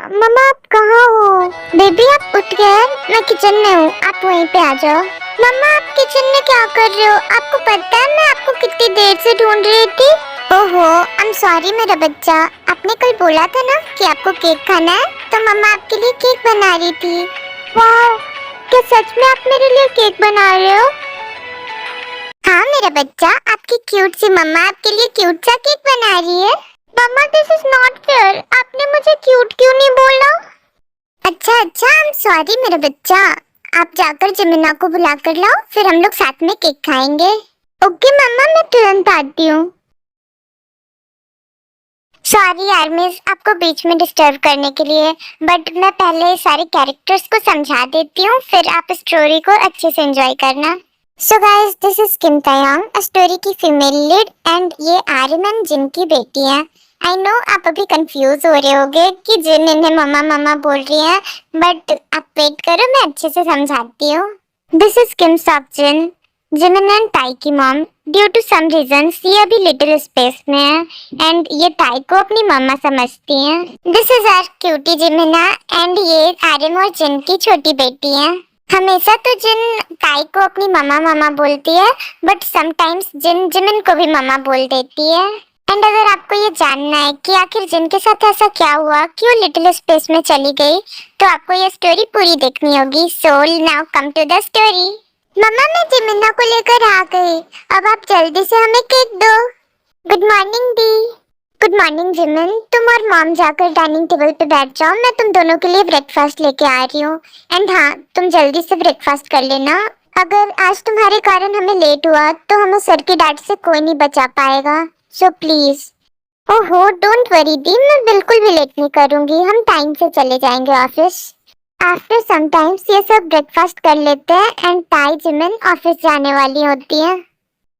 मम्मा आप कहाँ हो? बेबी आप उठ गए? मैं किचन में हूँ, आप वहीं पे आ जाओ। मम्मा आप किचन में क्या कर रहे हो? आपको पता है मैं आपको कितनी देर से ढूंढ रही थी। ओहो, आई एम सॉरी मेरा बच्चा। आपने कल बोला था ना कि आपको केक खाना है, तो मम्मा आपके लिए केक बना रही थी। वाह, क्या सच में आप मेरे लिए केक बना रहे हो? हाँ मेरा बच्चा, आपकी क्यूट सी मम्मा आपके लिए क्यूट सा केक बना रही है। मम्मा दिस इज नॉट फेयर, आपने मुझे क्यूट क्यों नहीं बोला? अच्छा अच्छा, आई एम सॉरी मेरा बच्चा। आप जाकर जमीना को बुला कर लाओ, फिर हम लोग साथ में केक खाएंगे। ओके मम्मा, मैं तुरंत आती हूँ। सॉरी यार मिस, आपको बीच में डिस्टर्ब करने के लिए, बट मैं पहले सारे कैरेक्टर्स को समझा देती हूँ, फिर आप स्टोरी को अच्छे से एंजॉय करना। सो guys, this is Kim Tayang, story की फीमेल लीड, एंड ये आर्यमन जिन की बेटी है। आई नो आप अभी कंफ्यूज हो रहे होगे कि जिन इन्हें मम्मा मम्मा बोल रही है, बट आप वेट करो, मैं अच्छे से समझाती हूँ। This is Kim Seok Jin, Jimin and Tae की mom. Due to some reasons ये अभी लिटिल स्पेस में है, एंड ये ताई को अपनी मम्मा समझती हैं। This is our cutie Jimina, and ये आर्यन और जिन की छोटी बेटी है। हमेशा तो जिन ताई को अपनी मम्मा मम्मा बोलती है, बट समटाइम्स जिन जिमिन को भी मम्मा बोल देती है। एंड अगर आपको ये जानना है कि आखिर जिन के साथ ऐसा क्या हुआ कि वो लिटिल स्पेस में चली गई, तो आपको ये स्टोरी पूरी देखनी होगी। So now come to the story. Mama मैं जिमिना को लेकर आ गई, अब आप जल्दी से हमें केक दो। गुड मॉर्निंग दी। गुड मॉर्निंग जिमिन, तुम और मॉम जाकर डाइनिंग टेबल पे बैठ जाओ, मैं तुम दोनों के लिए ब्रेकफास्ट लेके आ रही हूँ। एंड हाँ, तुम जल्दी से ब्रेकफास्ट कर लेना। अगर आज तुम्हारे कारण हमें लेट हुआ तो हमें सर की डांट से कोई नहीं बचा पाएगा, सो प्लीज। ओहो डोंट वरी दी, मैं बिल्कुल भी लेट नहीं करूंगी, हम टाइम से चले जाएंगे ऑफिस। आफ्टर सम टाइम्स ये सब ब्रेकफास्ट कर लेते हैं, एंड ताई जिमिन ऑफिस जाने वाली होती है।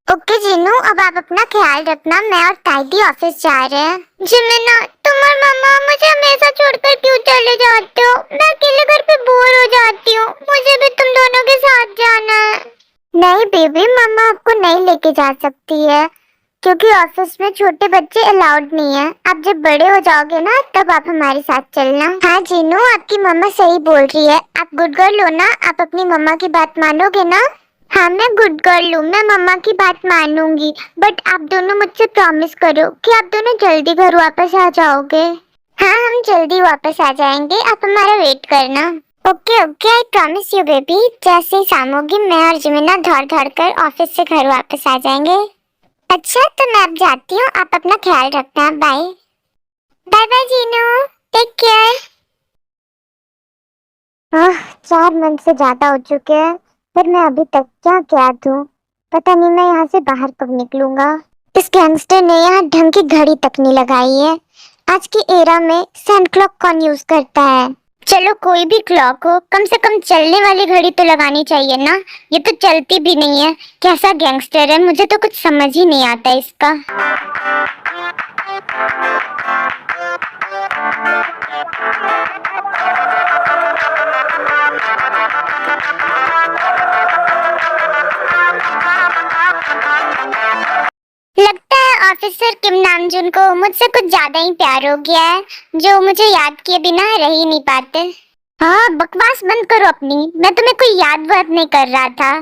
ओके जीनू, अब आप अपना ख्याल रखना, मैं और ताईदी ऑफिस जा रहे हैं। जिमिना, तुम और मम्मा मुझे हमेशा छोड़कर क्यों चले जाते हो? मैं अकेले घर पे बोर हो जाती हूँ, मुझे भी तुम दोनों के साथ जाना है। नहीं बेबी, मम्मा आपको नहीं लेके जा सकती है, क्योंकि ऑफिस में छोटे बच्चे अलाउड नहीं है। आप जब बड़े हो जाओगे ना, तब आप हमारे साथ चलना। हाँ जीनू, आपकी मम्मा सही बोल रही है, आप गुड गर्ल हो ना, आप अपनी मम्मा की बात मानोगे ना? हाँ मैं गुड गर्ल हूँ, मैं मम्मा की बात मानूंगी, बट आप दोनों मुझसे प्रॉमिस करो कि आप दोनों जल्दी घर वापस आ जाओगे। हाँ हम जल्दी वापस आ जाएंगे, आप हमारा वेट करना। Okay okay, I promise you baby. जैसे ही शाम होगी, मैं और जिमिना दौड़ दौड़ कर ऑफिस से घर वापस आ जाएंगे। अच्छा तो मैं अब जाती हूँ, आप अपना ख्याल रखना, bye. Bye bye Jinu, take care. 4 month से ज्यादा हो चुके हैं, फिर मैं अभी तक क्या क्या दूं? पता नहीं मैं यहाँ से बाहर कब निकलूंगा। इस गैंगस्टर ने यहाँ ढंग की घड़ी तक नहीं लगाई है। आज की एरा में सैंड क्लॉक कौन यूज करता है? चलो कोई भी क्लॉक हो, कम से कम चलने वाली घड़ी तो लगानी चाहिए ना। ये तो चलती भी नहीं है। कैसा गैंगस्टर है, मुझे तो कुछ समझ ही नहीं आता इसका। लगता है ऑफिसर किम नामजून को मुझसे कुछ ज्यादा ही प्यार हो गया है, जो मुझे याद किए बिना रह ही नहीं पाते। हाँ बकवास बंद करो अपनी, मैं तुम्हें कोई याद बात नहीं कर रहा था।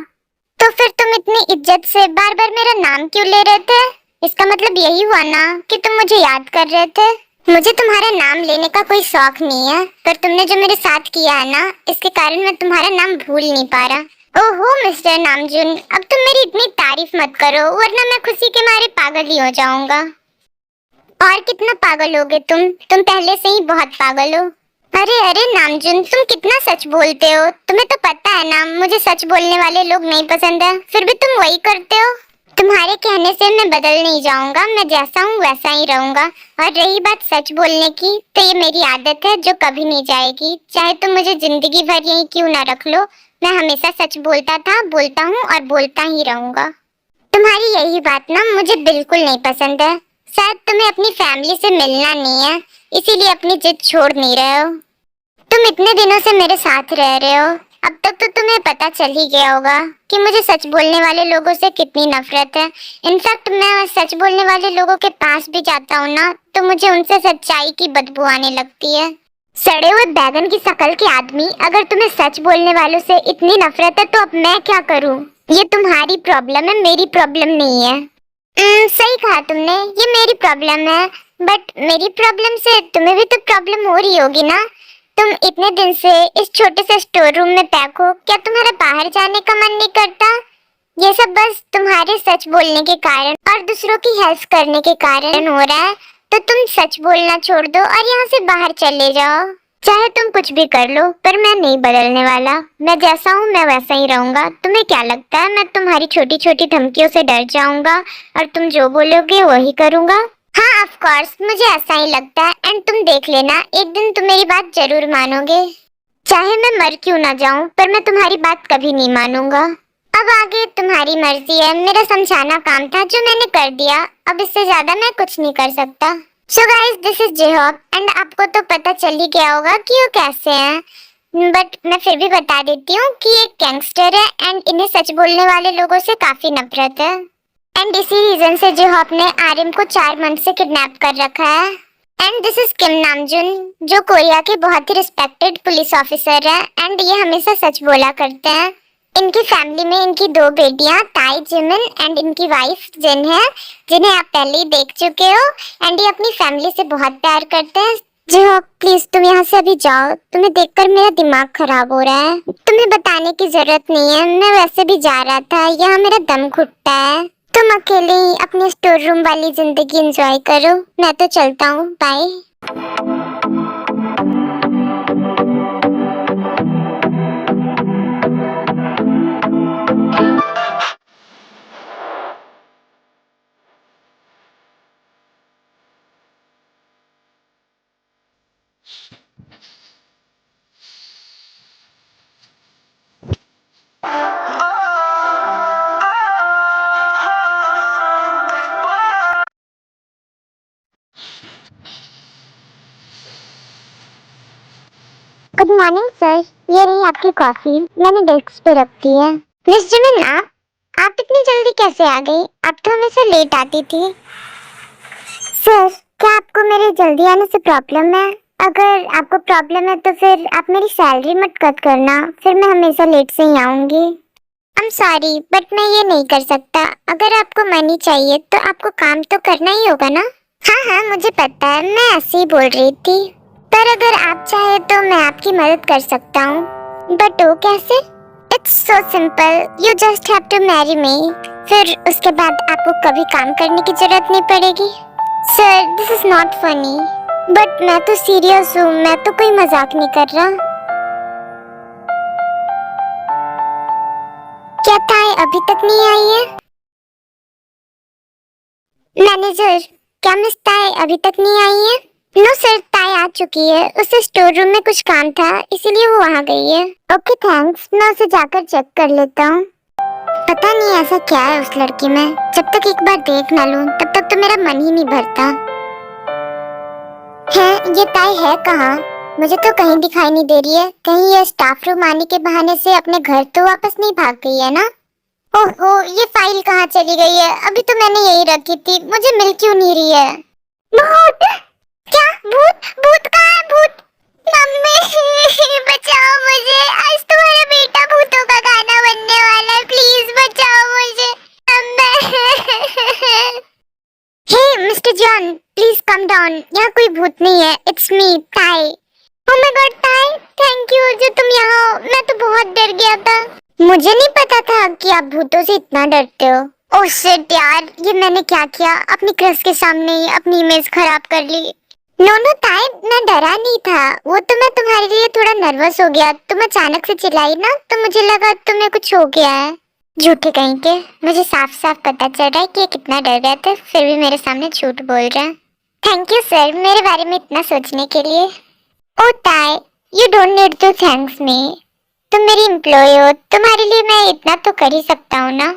तो फिर तुम इतनी इज्जत से बार बार मेरा नाम क्यों ले रहे थे? इसका मतलब यही हुआ ना कि तुम मुझे याद कर रहे थे। मुझे तुम्हारा नाम लेने का कोई शौक नहीं है, पर तुमने जो मेरे साथ किया है ना, इसके कारण मैं तुम्हारा नाम भूल नहीं पा रहा। ओहो मिस्टर नामजून, अब तुम मेरी इतनी तारीफ मत करो, वरना मैं खुशी के मारे पागल ही हो जाऊंगा। और कितना पागल होगे तुम पहले से ही बहुत पागल हो। अरे अरे नामजून, तुम कितना सच बोलते हो। तुम्हें तो पता है ना, मुझे सच बोलने वाले लोग नहीं पसंद है, फिर भी तुम वही करते हो। तुम्हारे कहने से मैं बदल नहीं जाऊंगा, मैं जैसा हूँ वैसा ही रहूंगा। और रही बात सच बोलने की, तो ये मेरी आदत है जो कभी नहीं जाएगी। चाहे तुम मुझे जिंदगी भर यही क्यों ना रख लो, मैं हमेशा सच बोलता था, बोलता हूँ और बोलता ही रहूंगा। तुम्हारी यही बात ना मुझे बिल्कुल नहीं पसंद है। शायद तुम्हें अपनी फैमिली से मिलना नहीं है, इसीलिए अपनी जिद छोड़ नहीं रहे हो। तुम इतने दिनों से मेरे साथ रह रहे हो, अब तक तो तुम्हें पता चल ही गया होगा कि मुझे सच बोलने वाले लोगों से कितनी नफरत है। इनफैक्ट मैं सच बोलने वाले लोगों के पास भी जाता हूँ ना, तो मुझे उनसे सच्चाई की बदबू आने लगती है। सड़े हुए बैगन की शक्ल के आदमी, अगर तुम्हें सच बोलने वालों से इतनी नफरत है तो अब मैं क्या करूं? ये तुम्हारी प्रॉब्लम है, मेरी प्रॉब्लम नहीं है। सही कहा तुमने, ये मेरी प्रॉब्लम है, बट मेरी प्रॉब्लम से तुम्हें भी तो प्रॉब्लम हो रही होगी ना। तुम इतने दिन से इस छोटे से स्टोर रूम में पैक हो, क्या तुम्हारा बाहर जाने का मन नहीं करता? ये सब बस तुम्हारे सच बोलने के कारण और दूसरों की हेल्प करने के कारण हो रहा है। तो तुम सच बोलना छोड़ दो और यहाँ से बाहर चले जाओ। चाहे तुम कुछ भी कर लो, पर मैं नहीं बदलने वाला। मैं जैसा हूँ मैं वैसा ही रहूंगा। तुम्हें क्या लगता है मैं तुम्हारी छोटी छोटी धमकियों से डर जाऊंगा और तुम जो बोलोगे वही करूंगा? हाँ ऑफ कोर्स, मुझे ऐसा ही लगता है। एंड तुम देख लेना, एक दिन तुम मेरी बात जरूर मानोगे। चाहे मैं मर क्यों ना जाऊं, पर मैं तुम्हारी बात कभी नहीं मानूंगा। अब आगे तुम्हारी मर्जी है। मेरा समझाना काम था जो मैंने कर दिया, अब इससे ज्यादा मैं कुछ नहीं कर सकता। So guys, this is J Hope and आपको तो पता चल ही गया होगा कि वो कैसे हैं, बट मैं फिर भी बता देती हूँ कि एक गैंगस्टर है एंड इन्हें सच बोलने वाले लोगों से काफी नफरत है। एंड इसी रीजन से जेहॉप ने आर्यन को 4 मंथ से किडनैप कर रखा है। एंड दिस इज किम नामजुन, जो कोरिया के बहुत ही रिस्पेक्टेड पुलिस ऑफिसर है एंड ये हमेशा सच बोला करते हैं। इनकी फैमिली में इनकी 2 बेटियां ताई जिमिन एंड इनकी वाइफ जिन है, जिन्हें आप पहले ही देख चुके हो। एंड ये अपनी फैमिली से बहुत प्यार करते हैं। जो प्लीज तुम यहाँ से अभी जाओ, तुम्हें देखकर मेरा दिमाग खराब हो रहा है। तुम्हें बताने की जरूरत नहीं है, मैं वैसे भी जा रहा था, यहाँ मेरा दम घुटता है। तुम अकेले ही अपने स्टोर रूम वाली जिंदगी एंजॉय करो, मैं तो चलता हूँ, बाय। गुड मॉर्निंग सर, ये रही आपकी कॉफी, मैंने डेस्क पे रख दी है। मिस जिमिन, आप इतनी जल्दी कैसे आ गई? आप तो हमेशा लेट आती थी। सर, क्या आपको मेरे जल्दी आने से प्रॉब्लम है? अगर आपको प्रॉब्लम है तो फिर आप मेरी सैलरी मत कट करना, फिर मैं हमेशा लेट से ही आऊंगी। आई एम सॉरी, बट मैं ये नहीं कर सकता। अगर आपको मनी चाहिए तो आपको काम तो करना ही होगा ना? हाँ हाँ मुझे पता है, मैं ऐसे ही बोल रही थी। पर अगर आप चाहे तो मैं आपकी मदद कर सकता हूँ। बट वो कैसे? It's so simple, you just have to marry me. फिर उसके बाद आपको कभी काम करने की जरूरत नहीं पड़ेगी। Sir, this is not funny, but मैं तो सीरियस हूँ, मैं तो कोई मजाक नहीं कर रहा। क्या ताई अभी तक नहीं आई है? मैनेजर, क्या मिस ताई अभी तक नहीं आई है? नो सर, ताई आ चुकी है, उसे स्टोर रूम में कुछ काम था इसीलिए वो वहाँ गई है। ओके थैंक्स, मैं उसे जाकर चेक कर लेता हूँ। पता नहीं ऐसा क्या है उस लड़की में, जब तक एक बार देख ना लूं तब तक तो मेरा मन ही नहीं भरता है। ये ताई है कहाँ? मुझे तो कहीं दिखाई नहीं दे रही है। कहीं ये स्टाफ रूम आने के बहाने से अपने घर तो वापस नहीं भाग गई है ना? ओहो, ये फाइल कहाँ चली गई है? अभी तो मैंने यही रखी थी, मुझे मिल क्यों नहीं रही है? भूत! क्या भूत? भूत कहाँ है? भूत! मम्मी बचाओ मुझे, आज तुम्हारा बेटा भूतों का गाना बनने वाला है, प्लीज बचाओ मुझे। Hey mister John, please come down, यहाँ कोई भूत नहीं है, इट्स मी ताई। ओह माय गॉड ताई, थैंक यू जो तुम यहाँ हो, मैं तो बहुत डर गया था। मुझे नहीं पता था कि आप भूतों से इतना डरते हो। ओह शिट यार, ये मैंने क्या किया? अपनी क्रश के सामने ही अपनी इमेज खराब कर ली। नो नो ताई, मैं डरा नहीं था, वो तो मैं तुम्हारे लिए थोड़ा नर्वस हो गया। तुम अचानक से चिल्लाई ना तो मुझे लगा तुम्हें कुछ हो गया है। झूठे कहीं के, मुझे साफ साफ पता चल रहा है कि ये कितना डर गया था, फिर भी मेरे सामने झूठ बोल रहा है। थैंक यू सर मेरे बारे में इतना सोचने के लिए। ओ ताई, you don't need to thanks me, तुम मेरी एम्प्लॉय हो, तुम्हारे लिए मैं इतना तो कर ही सकता हूँ ना।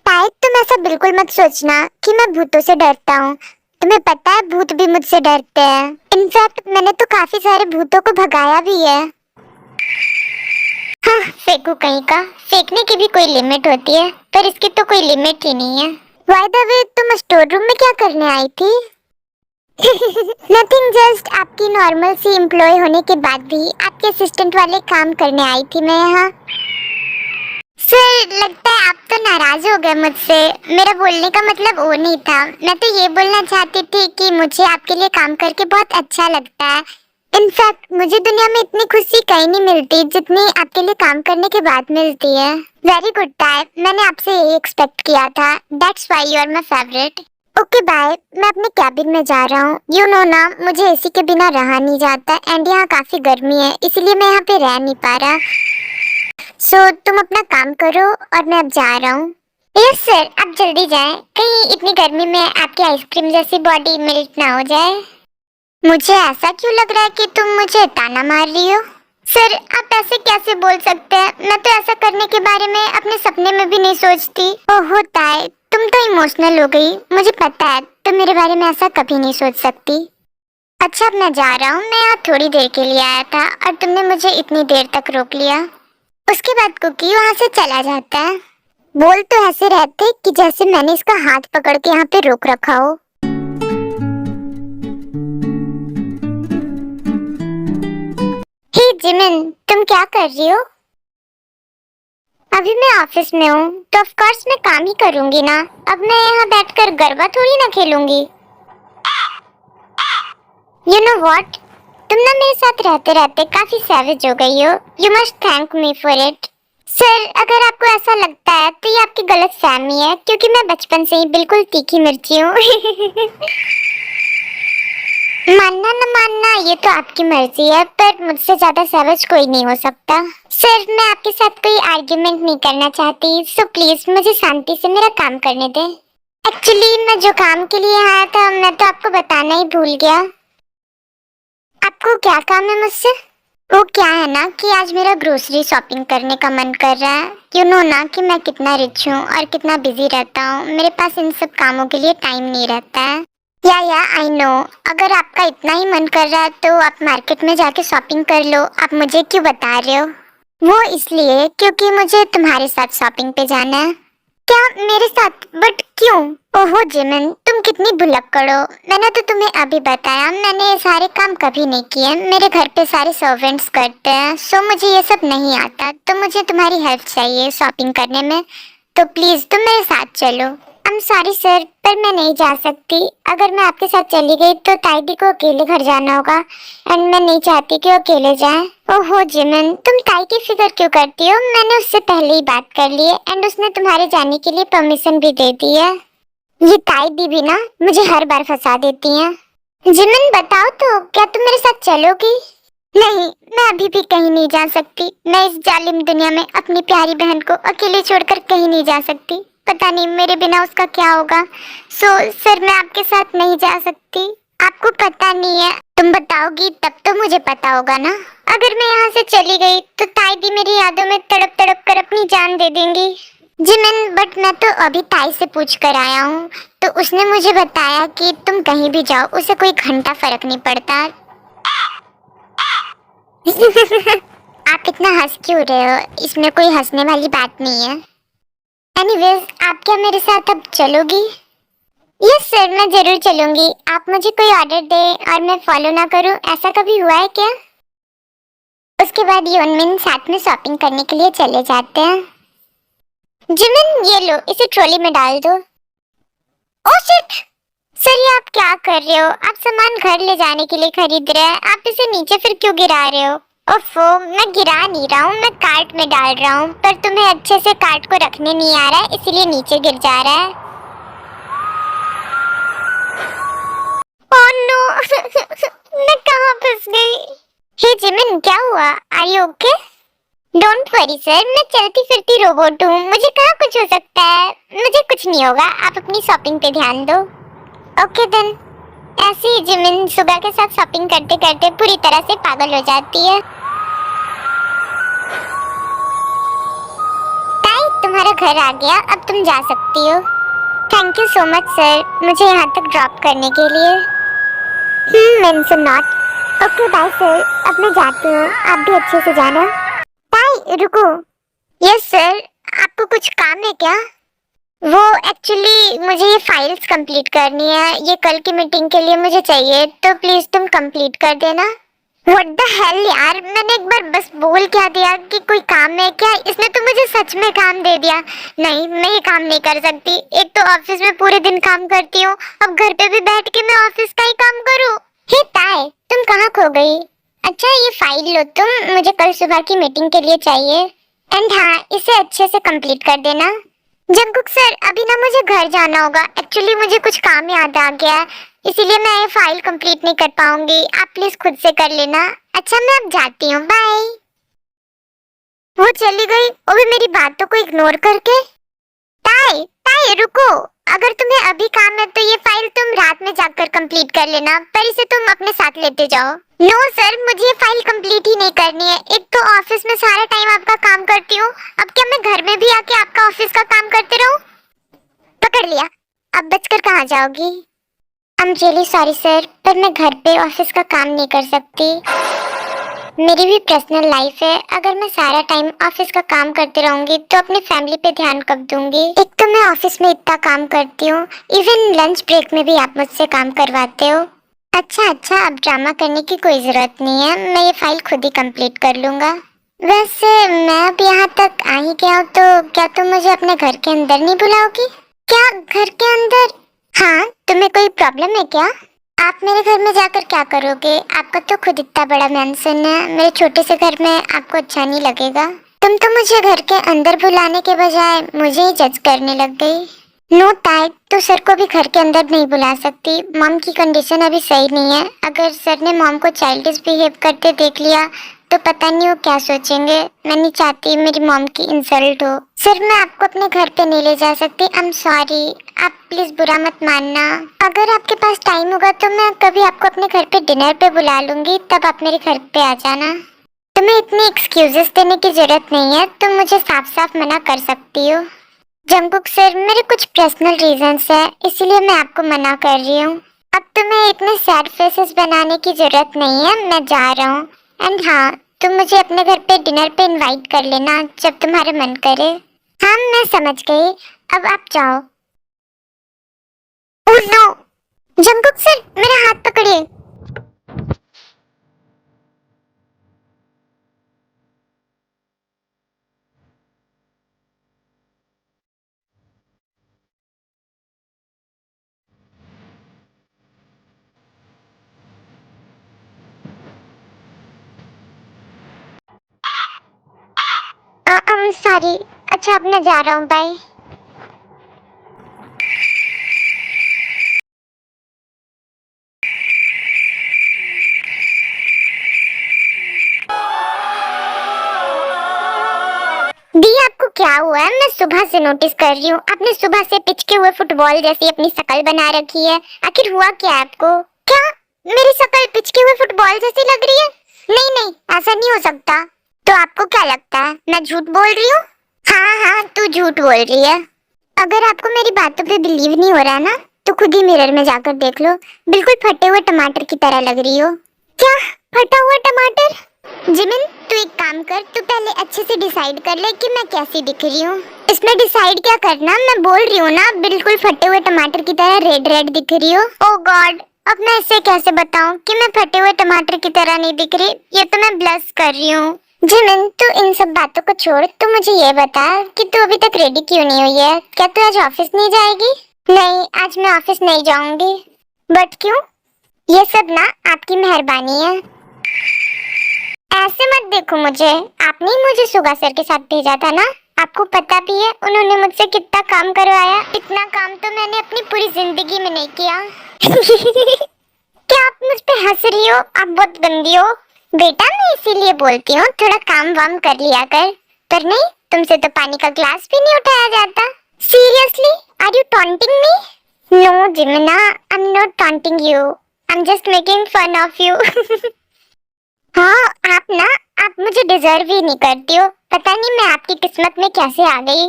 ताई तुम ऐसा बिल्कुल मत सोचना कि मैं भूतों से डरता हूँ। तुम्हें पता है भूत भी मुझसे डरते हैं। इनफैक्ट मैंने तो काफी सारे भूतों को भगाया भी है। हाँ फेंकू कहीं का, फेंकने की भी कोई लिमिट होती है, पर इसकी तो कोई लिमिट ही नहीं है। बाय द वे, तुम स्टोर रूम में क्या करने आई थी? नथिंग, जस्ट आपकी नॉर्मल सी एम्प्लॉय होने के बाद भी आपके असिस्टेंट वाले काम करने आई थी मैं यहाँ। सर लगता है आप तो नाराज हो गए मुझसे। मेरा बोलने का मतलब वो नहीं था। मैं तो ये बोलना चाहती थी कि मुझे आपके लिए काम करके बहुत अच्छा लगता है। इनफैक्ट मुझे दुनिया में इतनी खुशी कहीं नहीं मिलती जितनी आपके लिए काम करने के बाद मिलती है। वेरी गुड टाइप, मैंने आपसे यही एक्सपेक्ट किया था। That's why you are my favourite. Okay bye, मैं अपने कैबिन में जा रहा हूँ। यू नो ना, मुझे एसी के बिना रहा नहीं जाता एंड यहाँ काफी गर्मी है, इसलिए मैं यहाँ पे रह नहीं पा रहा। सो तुम अपना काम करो और मैं अब जा रहा हूँ। यस सर, आप जल्दी जाएं, कहीं इतनी गर्मी में आपकी आइसक्रीम जैसी बॉडी मेल्ट ना हो जाए। मुझे ऐसा क्यों लग रहा है कि तुम मुझे ताना मार रही हो? सर आप ऐसे कैसे बोल सकते हैं? मैं तो ऐसा करने के बारे में अपने सपने में भी नहीं सोचती। ओह होता है, तुम तो इमोशनल हो गई। मुझे पता है तुम मेरे बारे में ऐसा कभी नहीं सोच सकती। अच्छा अब मैं जा रहा हूँ, मैं यहाँ थोड़ी देर के लिए आया था और तुमने मुझे इतनी देर तक रोक लिया। उसके बाद कुकी वहाँ से चला जाता है। बोल तो ऐसे रहते कि जैसे मैंने इसका हाथ पकड़ के यहाँ पे रोक रखा हो। हे जिमिन, तुम क्या कर रही हो? अभी मैं ऑफिस में हूँ तो ऑफ कोर्स मैं काम ही करूंगी ना। अब मैं यहाँ बैठकर गरबा थोड़ी ना खेलूंगी। यू नो व्हाट, तुम ना मेरे साथ रहते रहते काफी सैवेज हो गई हो। You must thank me for it. Sir अगर आपको ऐसा लगता है तो ये आपकी गलत फहमी है, क्योंकि मैं बचपन से ही बिल्कुल तीखी मिर्ची हूँ। मानना न मानना ये तो आपकी मर्जी है, पर मुझसे ज्यादा सैवेज कोई नहीं हो सकता। सर मैं आपके साथ कोई आर्ग्यूमेंट नहीं करना चाहती, सो प्लीज मुझे शांति से मेरा काम करने दें। एक्चुअली मैं जो काम के लिए आया था मैं तो आपको बताना ही भूल गया। आपको क्या काम है मुझसे? वो क्या है ना कि आज मेरा ग्रोसरी शॉपिंग करने का मन कर रहा है। यू नो ना कि मैं कितना रिच हूँ और कितना बिजी रहता हूँ। मेरे पास इन सब कामों के लिए टाइम नहीं रहता है। या आई नो, अगर आपका इतना ही मन कर रहा है तो आप मार्केट में जाके शॉपिंग कर लो। आप मुझे क्यों बता रहे हो? वो इसलिए क्योंकि मुझे तुम्हारे साथ शॉपिंग पे जाना है। क्या मेरे साथ? बट क्यों? ओहो जिमिन, तुम कितनी भुलक्कड़ हो। मैंने तो तुम्हें अभी बताया मैंने ये सारे काम कभी नहीं किए। मेरे घर पे सारे सर्वेंट्स करते हैं, सो मुझे ये सब नहीं आता। तो मुझे तुम्हारी हेल्प चाहिए शॉपिंग करने में, तो प्लीज तुम मेरे साथ चलो। आई एम सॉरी सर, पर मैं नहीं जा सकती। अगर मैं आपके साथ चली गई तो ताईदी को अकेले घर जाना होगा एंड मैं नहीं चाहती कि वो अकेले जाए। ओहो जिमिन, तुम ताई की फिक्र क्यों करती हो? मैंने उससे पहले ही बात कर ली है एंड उसने तुम्हारे जाने के लिए परमिशन भी दे दी है। ये ताई भी ना मुझे हर बार फंसा देती हैं। जिमिन बताओ तो, क्या तुम मेरे साथ चलोगी? नहीं, मैं अभी भी कहीं नहीं जा सकती। मैं इस जालिम दुनिया में अपनी प्यारी बहन को अकेले छोड़कर कहीं नहीं जा सकती। पता नहीं मेरे बिना उसका क्या होगा। सर मैं आपके साथ नहीं जा सकती। आपको पता नहीं है, तुम बताओगी तब तो मुझे पता होगा ना। अगर मैं यहाँ से चली गई तो ताई भी मेरी यादों में तड़प तड़प कर अपनी जान दे देंगी। जिमिन बट मैं तो अभी ताई से पूछ कर आया हूँ, तो उसने मुझे बताया कि तुम कहीं भी जाओ उसे कोई घंटा फर्क नहीं पड़ता। आप इतना हंस क्यों रहे हो? इसमें कोई हंसने वाली बात नहीं है। एनीवेज, आप क्या मेरे साथ अब चलोगी? यस सर, मैं जरूर चलूंगी। आप मुझे कोई ऑर्डर दे और मैं फॉलो ना करूं, ऐसा कभी हुआ है क्या? उसके बाद योनमिन साथ में शॉपिंग करने के लिए चले जाते हैं। जिमिन ये लो, इसे ट्रॉली में डाल दो। Oh shit! सर ये आप क्या कर रहे हो? आप सामान घर ले जाने के लिए खरीद रहे हैं, आप इसे नीचे फिर क्यों गिरा रहे हो? ओफो, मैं गिरा नहीं रहा हूँ, मैं कार्ट में डाल रहा हूँ, पर तुम्हें अच्छे से कार्ट को रखने नहीं आ रहा है, इसीलिए नीचे गिर जा रहा है। Oh no! मैं कहाँ फंस गई? हे जिमिन क्या हुआ? Are you okay? Don't worry sir, मैं चलती फिरती रोबोट हूँ, मुझे कहाँ कुछ हो सकता है। मुझे कुछ नहीं होगा, आप अपनी शॉपिंग पे ध्यान दो। Okay then. ऐसे ही जिमिन सुगा के साथ शॉपिंग करते करते पूरी तरह से पागल हो जाती है। ताई तुम्हारा घर आ गया, अब तुम जा सकती हो। Thank you so much sir, मुझे यहाँ तक ड्रॉप करने के लिए। Mention not. Okay bye sir, अब मैं जाती हूँ, आप भी अच्छे से जाना। ताई रुको। यस सर, आपको कुछ काम है क्या? वो एक्चुअली मुझे ये फाइल्स कंप्लीट करनी है, ये कल की मीटिंग के लिए मुझे चाहिए, तो प्लीज तुम कंप्लीट कर देना। व्हाट द हेल यार, मैंने एक बार बस बोल क्या दिया कि कोई काम है क्या, इसने तो मुझे सच में काम दे दिया। नहीं, मैं ये काम नहीं कर सकती। एक तो ऑफिस में पूरे दिन काम करती हूँ, अब घर पे भी बैठ के मैं ऑफिस का ही काम करूँ। हे ताई, तुम कहाँ खो गई? अच्छा ये फाइल लो तुम, मुझे कल सुबह की मीटिंग के लिए चाहिए। एंड हाँ, इसे अच्छे से कंप्लीट कर देना। जंगकुक सर, अभी ना मुझे घर जाना होगा, एक्चुअली मुझे कुछ काम याद आ गया है, इसीलिए मैं ये फाइल कंप्लीट नहीं कर पाऊंगी, आप प्लीज खुद से कर लेना। अच्छा मैं अब जाती हूँ, बाय। वो चली गई, वो भी मेरी बातों को इग्नोर करके। ताई ताई रुको, अगर तुम्हें अभी काम है तो ये फाइल तुम रात में जाकर कंप्लीट कर लेना, पर इसे तुम अपने साथ लेते जाओ। नो सर, मुझे ये फाइल कंप्लीट ही नहीं करनी है, एक तो ऑफिस में सारा टाइम आपका काम करती हूँ, अब क्या मैं घर में भी आके आपका ऑफिस का काम करते रहूं? पकड़ लिया। अब बचकर कहाँ जाओगी? I am really sorry sir, पर मैं घर पे ऑफिस का काम नहीं कर सकती, मेरी भी पर्सनल लाइफ है, अगर मैं सारा टाइम ऑफिस का काम करते रहूंगी तो अपनी फैमिली पे ध्यान कब दूंगी? एक तो मैं ऑफिस में इतना काम करती हूँ, इवन लंच ब्रेक में भी आप मुझसे काम करवाते हो। अच्छा अच्छा, अब ड्रामा करने की कोई जरूरत नहीं है, मैं ये फाइल खुद ही कंप्लीट कर लूंगा। वैसे मैं अब यहाँ तक आ ही गया हूँ, तो क्या तुम मुझे अपने घर के अंदर नहीं बुलाओगी? क्या घर के अंदर? हाँ, तुम्हें कोई प्रॉब्लम है क्या? आप मेरे घर में जाकर क्या करोगे? आपका तो खुद इतना बड़ा मैंशन है, मेरे छोटे से घर में आपको अच्छा नहीं लगेगा। तुम तो मुझे घर के अंदर बुलाने के बजाय मुझे ही जज करने लग गई। नो ताई, तो सर को भी घर के अंदर नहीं बुला सकती, मॉम की कंडीशन अभी सही नहीं है, अगर सर ने मॉम को चाइल्डिश बिहेव करते देख लिया तो पता नहीं वो क्या सोचेंगे, मैं नहीं चाहती मेरी मॉम की इंसल्ट हो। सर मैं आपको अपने घर पे नहीं ले जा सकती, आई एम सॉरी, आप प्लीज बुरा मत मानना। अगर आपके पास टाइम होगा तो मैं कभी आपको अपने घर पे डिनर पे बुला लूंगी, तब आप मेरे घर पे आ जाना। तुम्हें इतनी एक्सक्यूजेस देने की जरूरत नहीं है, तुम मुझे साफ साफ मना कर सकती हो। जंगकुक सर, मेरे कुछ पर्सनल रीजंस है, इसीलिए मैं आपको मना कर रही हूँ। अब तुम्हें इतने सैड फेसेस बनाने की जरूरत नहीं है, मैं जा रहा हूँ। एंड हाँ, तुम मुझे अपने घर पे डिनर पे इनवाइट कर लेना जब तुम्हारा मन करे। हाँ मैं समझ गई, अब आप जाओ। Oh no! जंगकुक सर, मेरा हाथ पकड़िए। सॉरी। अच्छा अब मैं जा रहा हूँ, बाय। दी आपको क्या हुआ है? मैं सुबह से नोटिस कर रही हूँ, आपने सुबह से पिचके हुए फुटबॉल जैसी अपनी शक्ल बना रखी है, आखिर हुआ क्या है आपको? क्या मेरी शक्ल पिचके हुए फुटबॉल जैसी लग रही है? नहीं नहीं, ऐसा नहीं हो सकता। तो आपको क्या लगता है मैं झूठ बोल रही हूँ? हाँ हाँ, तू झूठ बोल रही है। अगर आपको मेरी बातों पे बिलीव नहीं हो रहा ना, तो खुद ही मिरर में जाकर देख लो, बिल्कुल फटे हुए टमाटर की तरह लग रही हो। क्या? फटा हुआ टमाटर? जिमिन तू एक काम कर, तू पहले अच्छे से डिसाइड कर ले कि मैं कैसी दिख रही हूँ। इसमें डिसाइड क्या करना, मैं बोल रही हूँ ना, बिल्कुल फटे हुए टमाटर की तरह रेड रेड दिख रही हो। ओह गॉड, अब मैं इससे कैसे बताऊँ कि मैं फटे हुए टमाटर की तरह नहीं दिख रही, ये तो मैं ब्लश कर रही हूँ। जिमिन तू इन सब बातों को छोड़, तू मुझे ये बता कि तू अभी तक रेडी क्यों नहीं हुई है? क्या तू आज ऑफिस नहीं जाएगी? नहीं, आज मैं ऑफिस नहीं जाऊंगी। बट क्यों? ये सब ना आपकी मेहरबानी है। ऐसे मत देखो मुझे, आपने ही मुझे सुगा सर के साथ भेजा था ना, आपको पता भी है उन्होंने मुझसे कितना काम करवाया, इतना काम तो मैंने अपनी पूरी जिंदगी में नहीं किया। क्या आप मुझ पे हंस रही हो? आप बहुत गंदी हो। बेटा मैं इसीलिए बोलती हूँ थोड़ा काम वाम कर लिया कर, पर नहीं, तुमसे तो पानी का ग्लास भी नहीं उठाया जाता। Seriously, are you taunting me? No Jimina, I am not taunting you, I am just making fun of you. हाँ आप मुझे डिजर्व ही नहीं करती हो, पता नहीं मैं आपकी किस्मत में कैसे आ गई।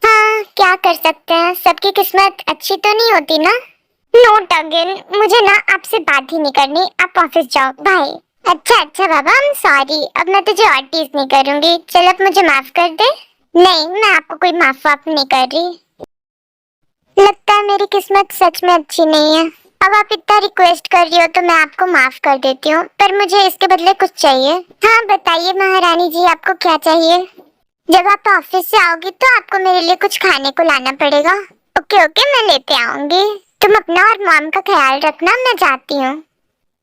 हाँ क्या कर सकते हैं, सबकी किस्मत अच्छी तो नहीं होती ना। नोट अगेन, मुझे ना आपसे बात ही नहीं करनी, आप ऑफिस जाओ, बाय। अच्छा अच्छा बाबा, आई एम सॉरी, अब मैं तुझे और टीज नहीं करूंगी, चल अब मुझे माफ कर दे। नहीं, मैं आपको कोई माफ वाफ नहीं कर रही। लगता है मेरी किस्मत सच में अच्छी नहीं है। अब आप इतना रिक्वेस्ट कर रही हो तो मैं आपको माफ कर देती हूँ, पर मुझे इसके बदले कुछ चाहिए। हाँ बताइए महारानी जी, आपको क्या चाहिए? जब आप ऑफिस से आओगी तो आपको मेरे लिए कुछ खाने को लाना पड़ेगा। ओके ओके, मैं लेते आऊंगी। तुम अपना और मॉम का ख्याल रखना, मैं जाती हूँ।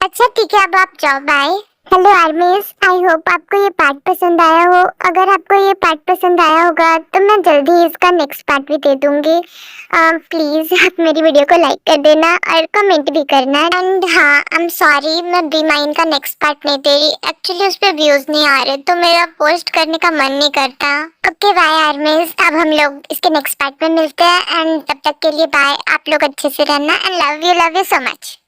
अच्छा ठीक है, अब आप जाओ, bye. Hello armies, I hope आपको ये पार्ट पसंद आया हो। अगर आपको ये पार्ट पसंद आया होगा तो मैं जल्दी ही इसका नेक्स्ट पार्ट भी दे दूंगी। प्लीज आप मेरी वीडियो को लाइक कर देना और कमेंट भी करना। एंड हाँ, आई एम सॉरी, मैं बी माइन का नेक्स्ट पार्ट नहीं दे रही। एक्चुअली उस पर व्यूज नहीं आ रहे तो मेरा पोस्ट करने का मन नहीं करता। ओके बाय आर्मीज, अब हम लोग इसके नेक्स्ट पार्ट में मिलते हैं। एंड तब तक के लिए बाय। आप लोग अच्छे से रहना and love you so much.